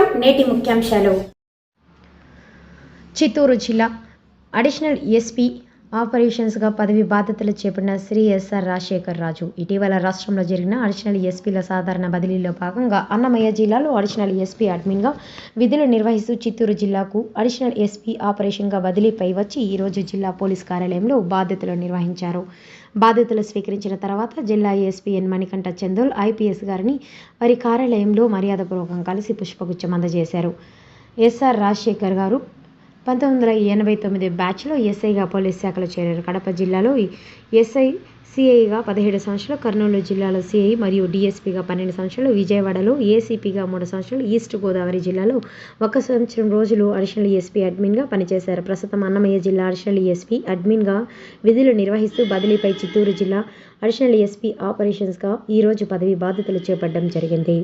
నమస్కారం. నేటి ముఖ్యాంశాలు. చిత్తూరు జిల్లా అడిషనల్ ఎస్పీ ఆపరేషన్స్గా పదవి బాధ్యతలు చేపట్టిన శ్రీ ఎస్ఆర్ రాజశేఖర్ రాజు ఇటీవల రాష్ట్రంలో జరిగిన అడిషనల్ ఎస్పీల సాధారణ బదిలీలో భాగంగా అన్నమయ్య జిల్లాలో అడిషనల్ ఎస్పీ అడ్మిన్గా విధులు నిర్వహిస్తూ చిత్తూరు జిల్లాకు అడిషనల్ ఎస్పీ ఆపరేషన్గా బదిలీపై వచ్చి ఈరోజు జిల్లా పోలీస్ కార్యాలయంలో బాధ్యతలు నిర్వహించారు. బాధ్యతలు స్వీకరించిన తర్వాత జిల్లా SP N Manikanta Chandol IPS గారిని వారి కార్యాలయంలో మర్యాదపూర్వకంగా కలిసి పుష్పగుచ్చం అందజేశారు. ఎస్ఆర్ రాజశేఖర్ గారు 1989 బ్యాచ్లో ఎస్ఐగా పోలీస్ శాఖలో చేరారు. కడప జిల్లాలో ఎస్ఐ సిఐగా 17 సంవత్సరాలు, కర్నూలు జిల్లాలో సిఐ మరియు డిఎస్పీగా 12 సంవత్సరాలు, విజయవాడలో ఏసీపీగా 3 సంవత్సరాలు, ఈస్ట్ గోదావరి జిల్లాలో 1 సంవత్సరం రోజులు అడిషనల్ ఎస్పీ అడ్మిన్గా పనిచేశారు. ప్రస్తుతం అన్నమయ్య జిల్లా అడిషనల్ ఎస్పీ అడ్మిన్గా విధులు నిర్వహిస్తూ బదిలీపై చిత్తూరు జిల్లా అడిషనల్ ఎస్పీ ఆపరేషన్స్గా ఈరోజు పదవి బాధ్యతలు చేపట్టడం జరిగింది.